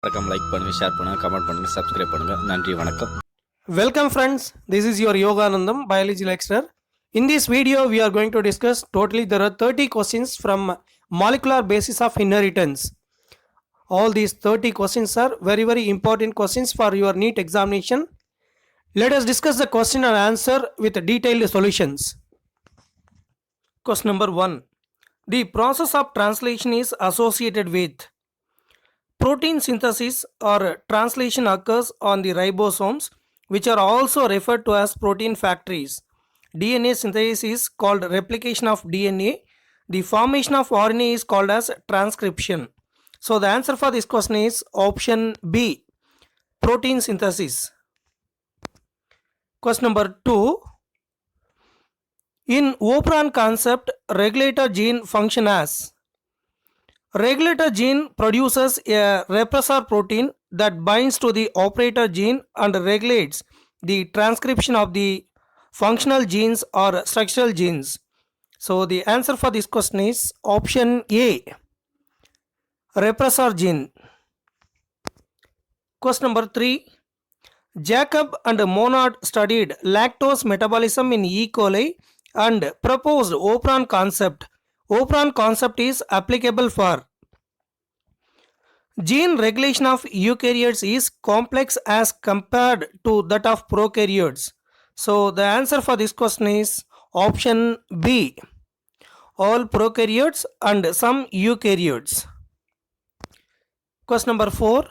மறக்காம லைக் பண்ணுங்க, ஷேர் பண்ணுங்க, கமெண்ட் பண்ணுங்க, சப்ஸ்கிரைப் பண்ணுங்க. நன்றி, வணக்கம். Welcome friends, this is your Yoganandam, biology lecturer. In this video we are going to discuss totally there are 30 questions from molecular basis of inheritance. All these 30 questions are very important questions for your NEET examination. Let us discuss the question and answer with detailed solutions. Question number 1. The process of translation is associated with protein synthesis or translation occurs on the ribosomes, which are also referred to as protein factories. DNA synthesis is called replication of DNA. The formation of RNA is called as transcription. So the answer for this question is option B, protein synthesis. Question number 2. In operon concept, regulator gene function as regulator gene produces a repressor protein that binds to the operator gene and regulates the transcription of the functional genes or structural genes. So the answer for this question is option A, repressor gene. Question number 3. Jacob and Monod studied lactose metabolism in E. coli and proposed operon concept. Operon concept is applicable for gene regulation of eukaryotes is complex as compared to that of prokaryotes. So the answer for this question is option B, all prokaryotes and some eukaryotes. Question number 4.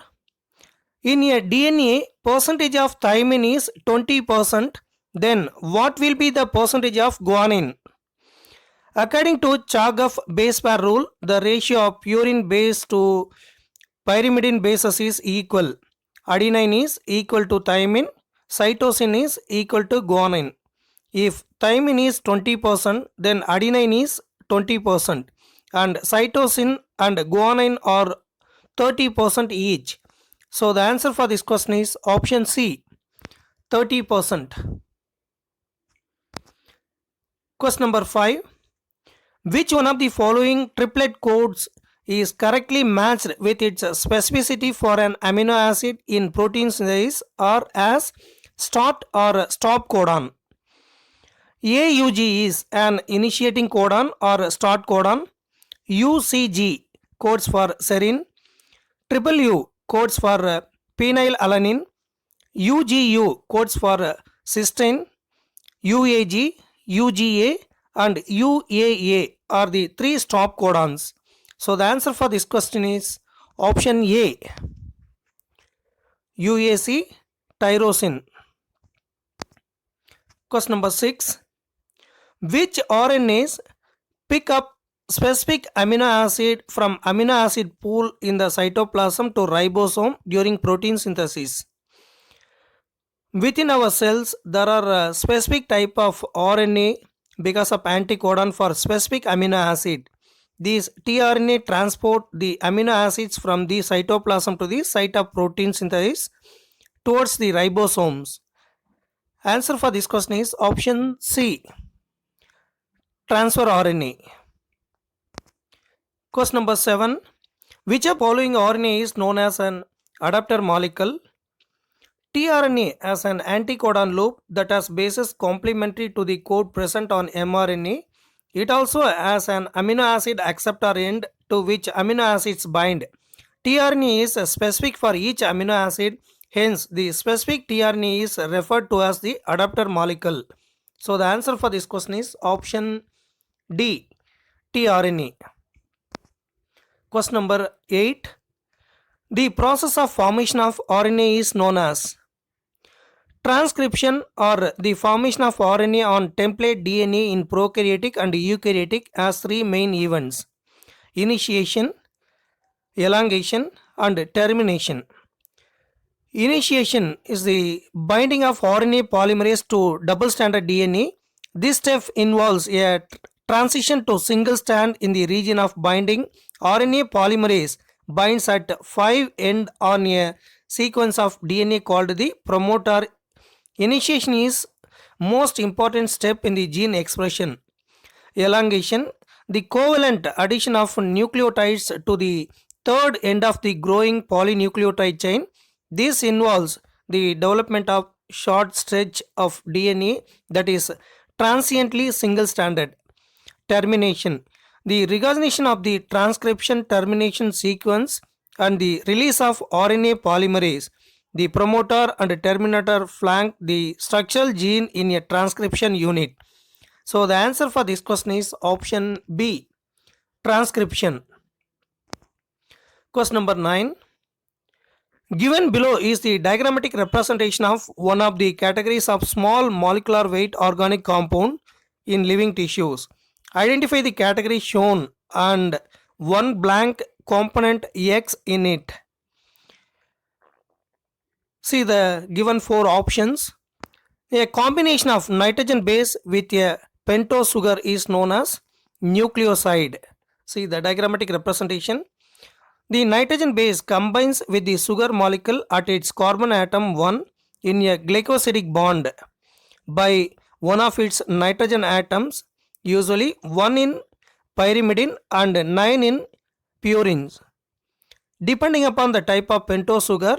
In a DNA, percentage of thymine is 20%. Then what will be the percentage of guanine? According to Chargaff base pair rule, the ratio of purine base to pyrimidine bases is equal. Adenine is equal to thymine, cytosine is equal to guanine. If thymine is 20%, then adenine is 20% and cytosine and guanine are 30% each. So the answer for this question is option C, 30%. Question number 5. Which one of the following triplet codes is correctly matched with its specificity for an amino acid in protein synthesis or as start or stop codon? AUG is an initiating codon or start codon. UCG codes for serine. UU codes for phenylalanine. UGU codes for cysteine. UAG, UGA and UAA are the three stop codons. So the answer for this question is option A, UAC tyrosine. Question number 6. Which RNAs pick up specific amino acid from amino acid pool in the cytoplasm to ribosome during protein synthesis? Within our cells, there are a specific type of RNA because of anticodon for specific amino acid. These tRNA transport the amino acids from the cytoplasm to the site of protein synthesis towards the ribosomes. Answer for this question is option C, transfer RNA. Question number 7. Which of following RNA is known as an adapter molecule? tRNA as an anticodon loop that has bases complementary to the code present on mRNA. It also has an amino acid acceptor end to which amino acids bind. tRNA is specific for each amino acid, hence the specific tRNA is referred to as the adapter molecule. So the answer for this question is option D, tRNA. Question number 8. The process of formation of RNA is known as transcription or the formation of RNA on template DNA in prokaryotic and eukaryotic as three main events: initiation, elongation and termination. Initiation is the binding of RNA polymerase to double stranded DNA. This step involves a transition to single strand in the region of binding. RNA polymerase binds at 5 end on a sequence of DNA called the promoter. Initiation is most important step in the gene expression. Elongation, the covalent addition of nucleotides to the third end of the growing polynucleotide chain. This involves the development of short stretch of DNA that is transiently single-stranded. Termination. The recognition of the transcription termination sequence and the release of RNA polymerase. The promoter and terminator flank the structural gene in a transcription unit. So the answer for this question is option B, transcription. Question number 9. Given below is the diagrammatic representation of one of the categories of small molecular weight organic compound in living tissues. Identify the category shown and one blank component X in it. See the given four options. A combination of nitrogen base with a pentose sugar is known as nucleoside. See the diagrammatic representation. The nitrogen base combines with the sugar molecule at its carbon atom 1 in a glycosidic bond by one of its nitrogen atoms, usually 1 in pyrimidine and 9 in purines. Depending upon the type of pentose sugar,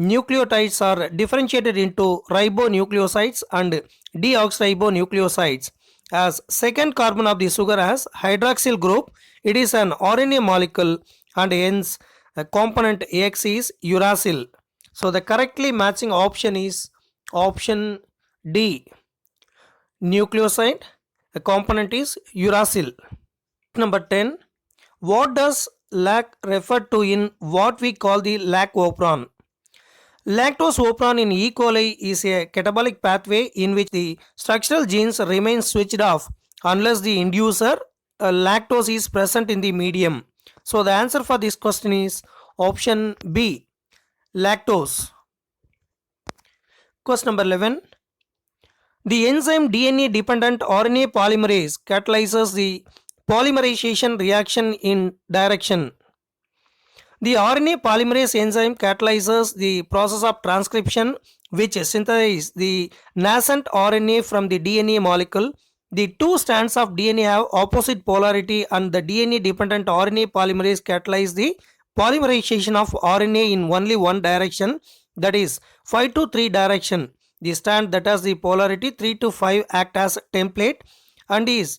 nucleotides are differentiated into ribonucleosides and deoxyribonucleosides. As second carbon of the sugar has hydroxyl group, it is an RNA molecule and hence component X is uracil. So the correctly matching option is option D, nucleoside. The component is uracil. Number 10. What does lac refer to in what we call the lac-operon? Lactose-operon in E. coli is a catabolic pathway in which the structural genes remain switched off unless the inducer lactose is present in the medium. So the answer for this question is option B, lactose. Question number 11. The enzyme DNA dependent RNA polymerase catalyzes the polymerization reaction in direction. The RNA polymerase enzyme catalyzes the process of transcription which synthesizes the nascent RNA from the DNA molecule. The two strands of DNA have opposite polarity and the DNA dependent RNA polymerase catalyzes the polymerization of RNA in only one direction, that is 5 to 3 direction. The strand that has the polarity 3 to 5 act as template and is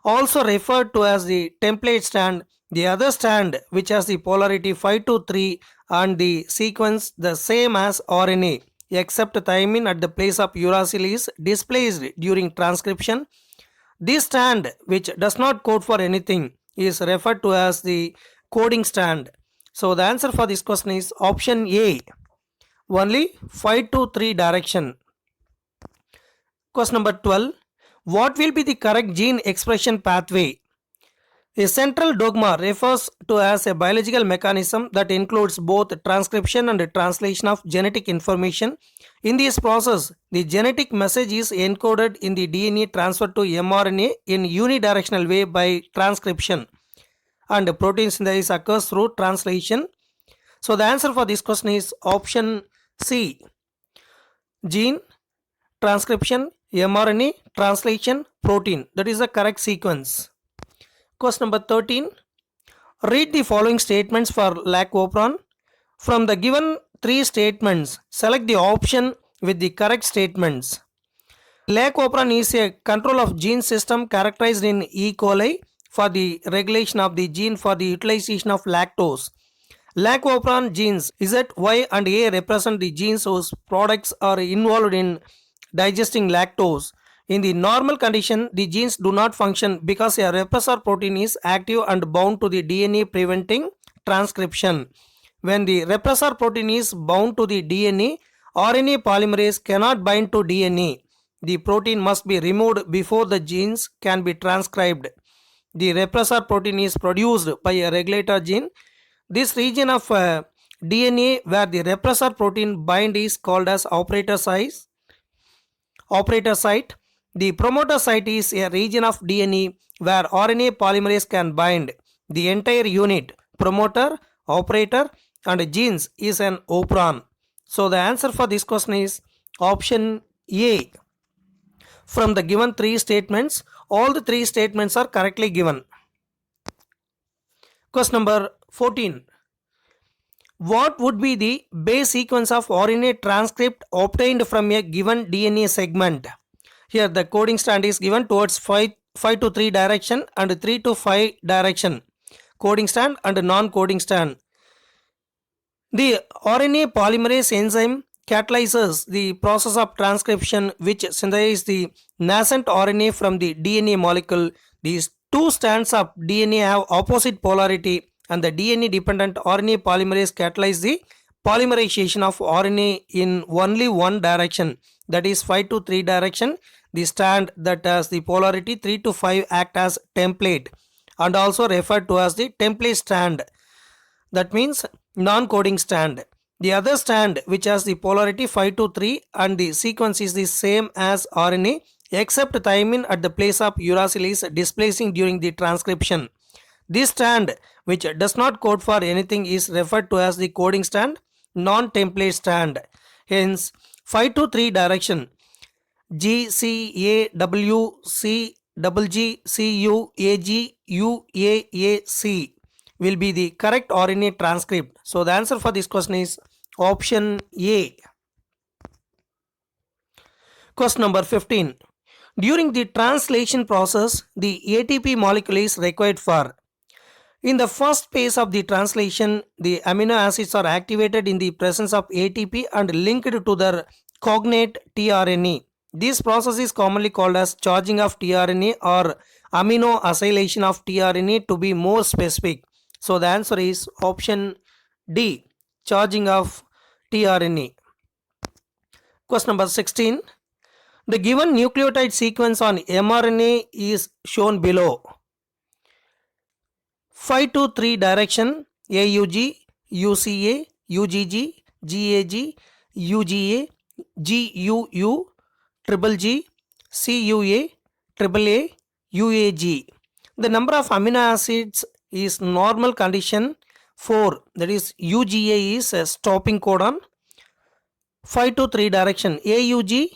also referred to as the template strand. The other strand which has the polarity 5 to 3 and the sequence the same as RNA except thymine at the place of uracil is displaced during transcription. This strand which does not code for anything is referred to as the coding strand. So the answer for this question is option A, only 5 to 3 direction. Question number 12. What will be the correct gene expression pathway? A central dogma refers to as a biological mechanism that includes both transcription and translation of genetic information. In this process, the genetic message is encoded in the DNA transferred to mRNA in unidirectional way by transcription, and protein synthesis occurs through translation. So the answer for this question is option C, gene, transcription, mRNA, translation, protein. That is the correct sequence. Question number 13. Read the following statements for lac-operon. From the given 3 statements, select the option with the correct statements. Lac-operon is a control of gene system characterized in E. coli for the regulation of the gene for the utilization of lactose. Lac-operon genes Z, Y and A represent the genes whose products are involved in digesting lactose. In the normal condition, the genes do not function because a repressor protein is active and bound to the DNA preventing transcription. When the repressor protein is bound to the DNA, RNA polymerase cannot bind to DNA. The protein must be removed before the genes can be transcribed. The repressor protein is produced by a regulator gene. This region of DNA where the repressor protein bind is called as operator site. The promoter site is a region of DNA where RNA polymerase can bind. The entire unit, promoter, operator and genes is an operon. So the answer for this question is option A. From the given 3 statements, all the 3 statements are correctly given. Question number 14. What would be the base sequence of RNA transcript obtained from a given DNA segment? Here the coding strand is given towards 5 to 3 direction and 3 to 5 direction. Coding strand and non-coding strand. The RNA polymerase enzyme catalyzes the process of transcription which synthesizes the nascent RNA from the DNA molecule. These two strands of DNA have opposite polarity and the DNA dependent RNA polymerase catalyzes the polymerization of RNA in only one direction, that is 5 to 3 direction. The strand that has the polarity 3 to 5 act as template and also referred to as the template strand, that means non-coding strand. The other strand which has the polarity 5 to 3 and the sequence is the same as RNA except thymine at the place of uracil is displacing during the transcription. This strand which does not code for anything is referred to as the coding strand, non-template strand. Hence 5 to 3 direction G C A W C G G C U A G U A C will be the correct RNA transcript. So the answer for this question is option A. Question number 15. During the translation process, the ATP molecule is required for. In the first phase of the translation, the amino acids are activated in the presence of ATP and linked to their cognate tRNA. This process is commonly called as charging of tRNA or amino acylation of tRNA to be more specific. So the answer is option D, charging of tRNA. Question number 16. The given nucleotide sequence on mRNA is shown below. 5 to 3 direction AUG, UCA, UGG, GAG, UGA, GUU, triple G, CUA, triple A, UAG. The number of amino acids is normal condition 4, that is UGA is a stopping codon. 5 to 3 direction AUG,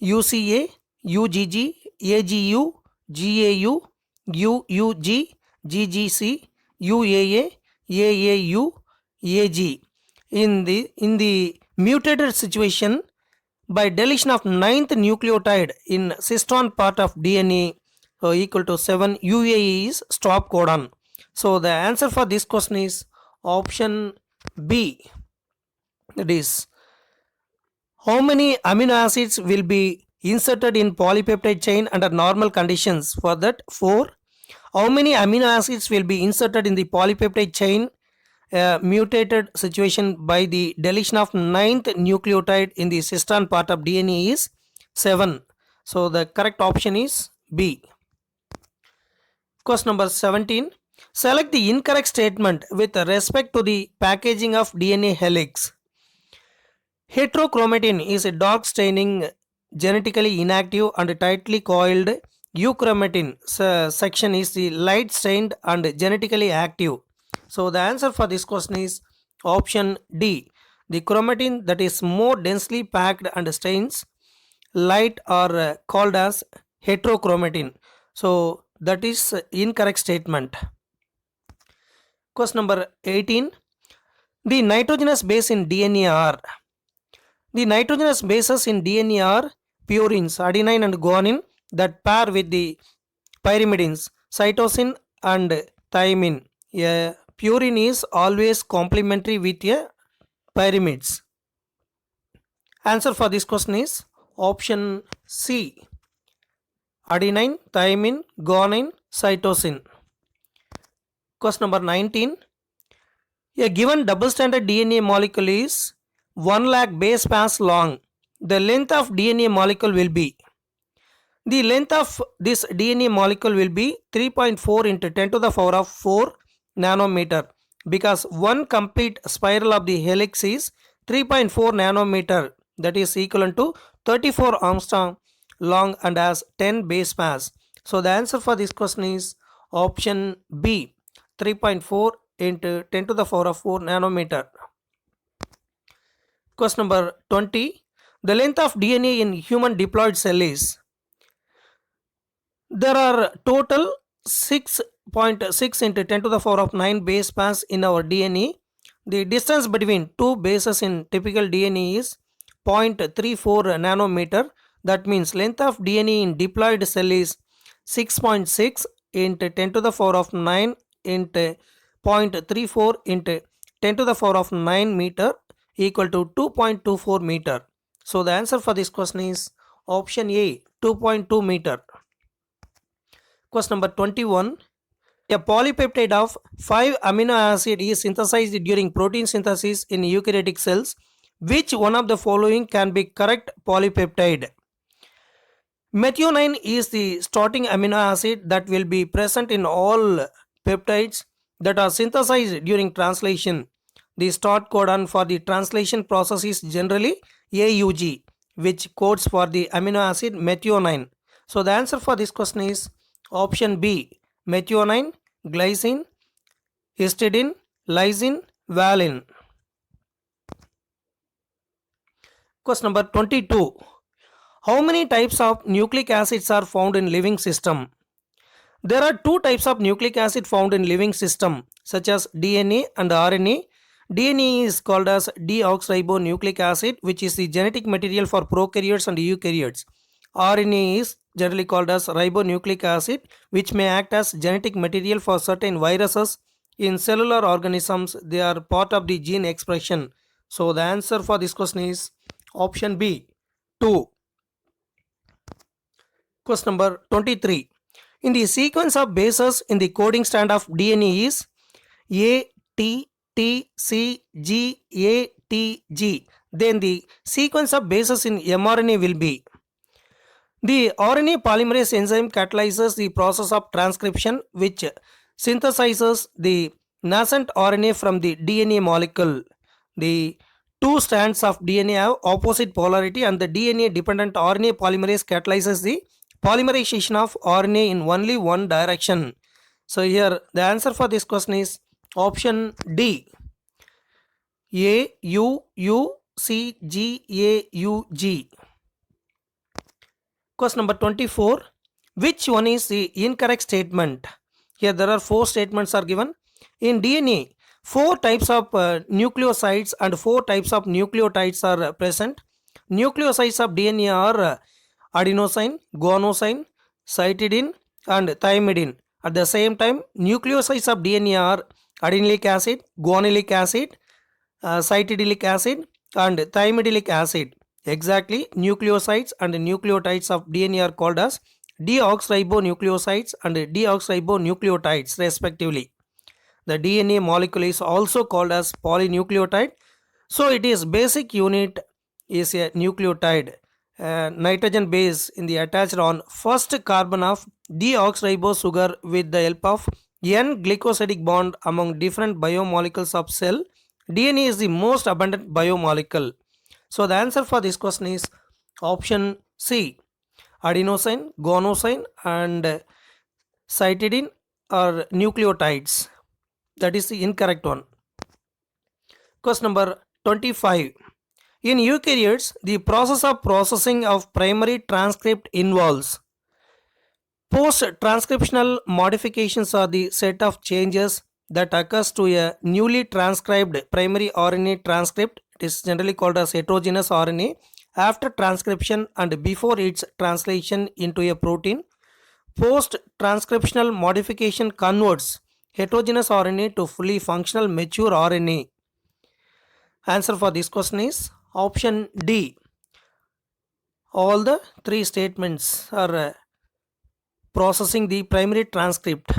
UCA, UGG, AGU, GAU, UUG, GGC, UAA, AAU, AG. In the mutated situation, by deletion of 9th nucleotide in cystone part of DNA equal to 7, UAE is stop codon. So the answer for this question is option B. That is, how many amino acids will be inserted in polypeptide chain under normal conditions? For that, 4. How many amino acids will be inserted in the polypeptide chain mutated situation by the deletion of 9th nucleotide in the cystine part of DNA is 7. So the correct option is B. Question number 17. Select the incorrect statement with respect to the packaging of DNA helix. Heterochromatin is a dark staining, genetically inactive and tightly coiled. Euchromatin section is the light stained and genetically active. So the answer for this question is option D. The chromatin that is more densely packed and stains light are called as heterochromatin. So that is incorrect statement. Question number 18. The nitrogenous base in DNA are. The nitrogenous bases in DNA are purines, adenine and guanine that pair with the pyrimidines, cytosine and thymine. A purine is always complementary with a pyrimids. Answer for this question is option C. Adenine, thymine, guanine, cytosine. Question number 19. A given double stranded DNA molecule is 1 lakh base pairs long. The length of DNA molecule will be. The length of this DNA molecule will be 3.4 into 10 to the power of 4 nanometer, because one complete spiral of the helix is 3.4 nanometer, that is equivalent to 34 Armstrong long and has 10 base pairs. So the answer for this question is option B, 3.4 into 10 to the power of 4 nanometer. Question number 20. The length of DNA in human diploid cell is. There are total 6.6 into 10 to the power of 9 base pairs in our DNA. The distance between two bases in typical DNA is 0.34 nanometer. That means length of DNA in diploid cell is 6.6 into 10 to the power of 9 into 0.34 into 10 to the power of 9 meter equal to 2.24 meter. So the answer for this question is option A, 2.2 meter. Question number 21. A polypeptide of 5 amino acid is synthesized during protein synthesis in eukaryotic cells. Which one of the following can be correct polypeptide? Methionine is the starting amino acid that will be present in all peptides that are synthesized during translation. The start codon for the translation process is generally AUG, which codes for the amino acid methionine. So the answer for this question is option B, methionine, glycine, histidine, lysine, valine. Question number 22. How many types of nucleic acids are found in living system? There are two types of nucleic acid found in living system, such as DNA and RNA. DNA is called as deoxyribonucleic acid, which is the genetic material for prokaryotes and eukaryotes. RNA is generally called as ribonucleic acid, which may act as genetic material for certain viruses. In cellular organisms, they are part of the gene expression. So the answer for this question is option B, 2. Question number 23. In the sequence of bases in the coding strand of DNA is A, T, T, C, G, A, T, G. Then the sequence of bases in mRNA will be. The RNA polymerase enzyme catalyzes the process of transcription, which synthesizes the nascent RNA from the DNA molecule. The two strands of DNA have opposite polarity, and the DNA dependent RNA polymerase catalyzes the polymerization of RNA in only one direction. So here the answer for this question is option D, A U U C G A U G. Question number 24. Which one is the incorrect statement? Here there are four statements are given. In DNA, four types of nucleosides and four types of nucleotides are present. Nucleosides of DNA are adenosine, guanosine, cytidine and thymidine. At the same time, nucleosides of DNA are adenylate acid, guanylic acid, cytidylic acid and thymidyllic acid. Exactly, nucleosides and nucleotides of DNA are called as deoxyribonucleosides and deoxyribonucleotides respectively. The DNA molecule is also called as polynucleotide. So it is basic unit is a nucleotide. Nitrogen base in the attached on first carbon of deoxyribose sugar with the help of N glycosidic bond among different biomolecules of cell. DNA is the most abundant biomolecule. So the answer for this question is option C, adenosine, guanosine and cytidine are nucleotides. That is the incorrect one. Question number 25. In eukaryotes, the process of processing of primary transcript involves post-transcriptional modifications are the set of changes that occurs to a newly transcribed primary RNA transcript. It is generally called as heterogeneous RNA after transcription and before its translation into a protein. Post-transcriptional modification converts heterogeneous RNA to fully functional mature RNA. Answer for this question is option D. All the three statements are processing the primary transcript.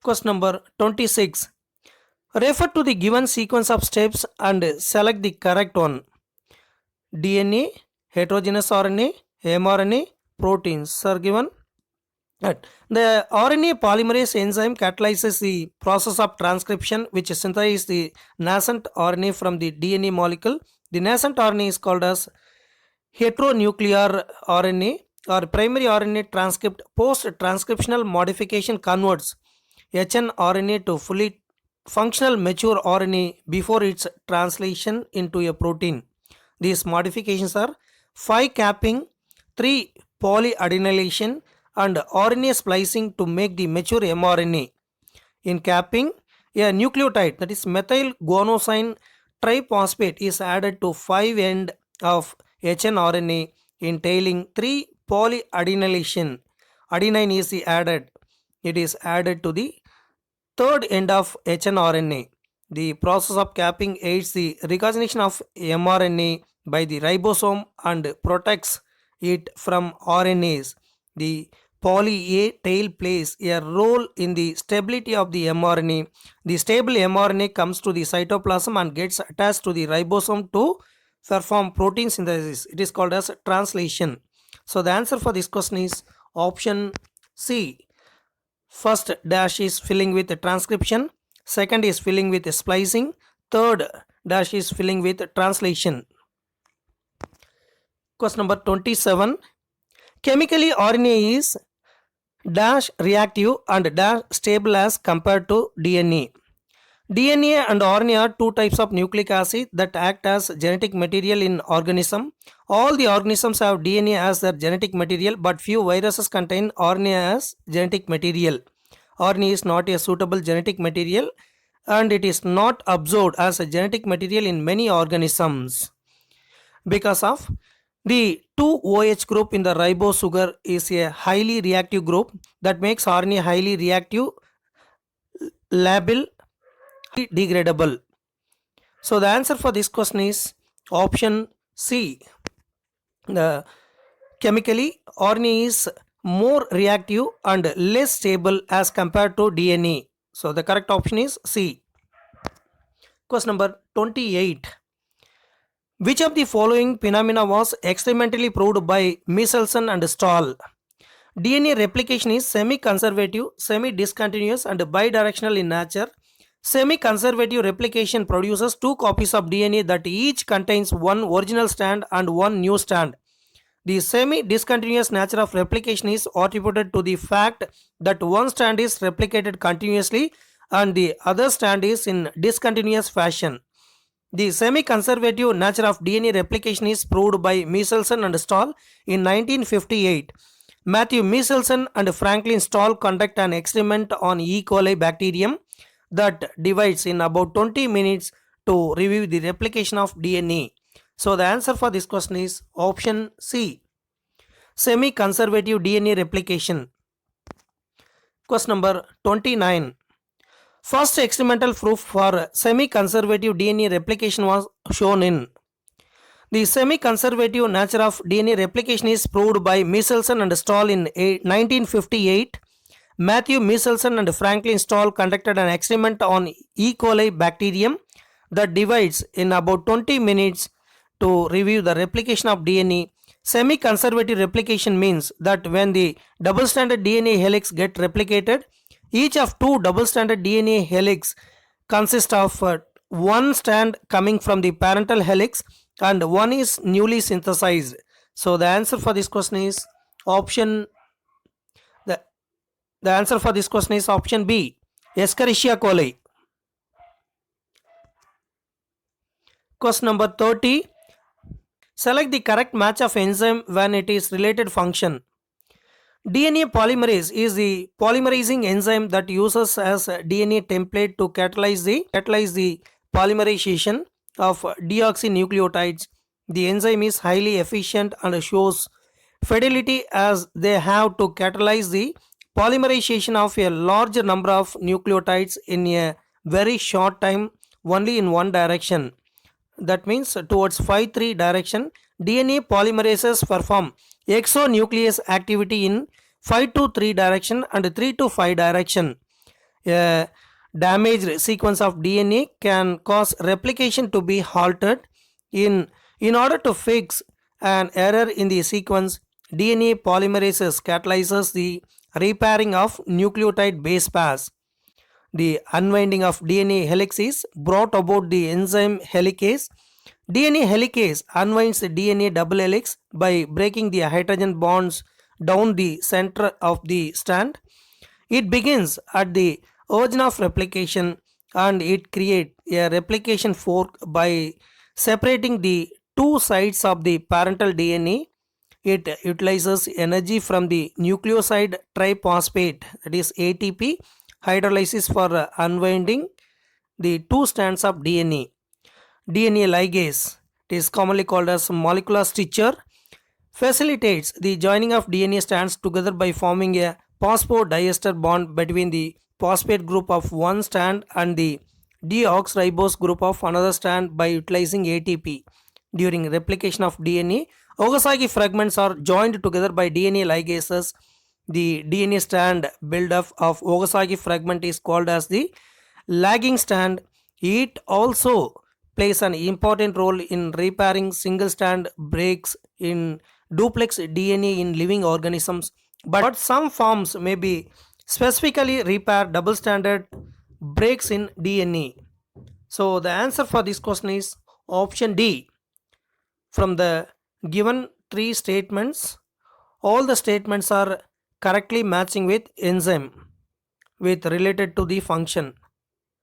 Question number 26. Refer to the given sequence of steps and select the correct one. DNA, heterogeneous RNA, mRNA, proteins are given. The RNA polymerase enzyme catalyzes the process of transcription, which synthesizes the nascent RNA from the DNA molecule. The nascent RNA is called as heteronuclear RNA or primary RNA transcript. Post-transcriptional modification converts hnRNA to fully functional mature RNA before its translation into a protein. These modifications are 5 capping, 3 polyadenylation and RNA splicing to make the mature mRNA. In capping, a nucleotide, that is methyl guanosine triphosphate, is added to 5 end of hnRNA, entailing 3 polyadenylation. Adenine is added. It is added to the third end of hnRNA. The process of capping aids the recognition of mRNA by the ribosome and protects it from RNAs. The poly A tail plays a role in the stability of the mRNA. The stable mRNA comes to the cytoplasm and gets attached to the ribosome to perform protein synthesis. It is called as translation. So the answer for this question is option C. First dash is filling with transcription, second is filling with splicing, third dash is filling with translation. Question number 27. Chemically, RNA is dash reactive and dash stable as compared to DNA. DNA and RNA are two types of nucleic acid that act as genetic material in organism. All the organisms have DNA as their genetic material, but few viruses contain RNA as genetic material. RNA is not a suitable genetic material and it is not absorbed as a genetic material in many organisms. Because of the 2OH group in the ribose sugar is a highly reactive group that makes RNA highly reactive, labile, degradable. So the answer for this question is option C. The chemically, RNA is more reactive and less stable as compared to DNA. So the correct option is C. Question number 28. Which of the following phenomena was experimentally proved by Michelson and Stahl? DNA replication is semi-conservative, semi-discontinuous and bidirectional in nature. Semi-conservative replication produces 2 copies of DNA that each contains one original strand and one new strand. The semi-discontinuous nature of replication is attributed to the fact that one strand is replicated continuously and the other strand is in discontinuous fashion. The semi-conservative nature of DNA replication is proved by Michelson and Stahl in 1958. Matthew Michelson and Franklin Stahl conduct an experiment on E. coli bacterium that divides in about 20 minutes to review the replication of DNA. So the answer for this question is option C. Semi-conservative DNA replication. Question number 29. First experimental proof for semi-conservative DNA replication was shown in. The semi-conservative nature of DNA replication is proved by Michelson and Stahl in 1958. Matthew Michelson and Franklin Stahl conducted an experiment on E. coli bacterium that divides in about 20 minutes to review the replication of DNA. Semi-conservative replication means that when the double-stranded DNA helix get replicated, each of 2 double-stranded DNA helix consists of one strand coming from the parental helix and one is newly synthesized. So the answer for this question is option The answer for this question is option B. Escherichia coli. Question number 30. Select the correct match of enzyme when it is related function. DNA polymerase is the polymerizing enzyme that uses as a DNA template to catalyze the polymerization of deoxynucleotides. The enzyme is highly efficient and shows fidelity as they have to catalyze the polymerization of a large number of nucleotides in a very short time only in one direction. That means towards 5-3 direction. DNA polymerases perform exonuclease activity in 5-3 direction and 3-5 direction. A damaged sequence of DNA can cause replication to be halted. In order to fix an error in the sequence, DNA polymerases catalyzes the repairing of nucleotide base pairs. The unwinding of DNA helix is brought about the enzyme helicase. DNA helicase unwinds the DNA double helix by breaking the hydrogen bonds down the center of the strand. It begins at the origin of replication and it creates a replication fork by separating the 2 sides of the parental DNA. It utilizes energy from the nucleoside triphosphate, that is ATP, hydrolysis for unwinding the two strands of DNA. DNA ligase, it is commonly called as molecular stitcher, facilitates the joining of DNA strands together by forming a phosphodiester bond between the phosphate group of one strand and the deoxyribose group of another strand by utilizing ATP. During replication of DNA, Okazaki fragments are joined together by DNA ligases. The DNA strand buildup of Okazaki fragment is called as the lagging strand. It also plays an important role in repairing single strand breaks in duplex DNA in living organisms, but some forms may be specifically repair double stranded breaks in DNA. So the answer for this question is option D. From the given three statements, all the statements are correctly matching with enzyme with related to the function.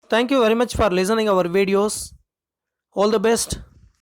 Thank you very much for listening our videos. All the best.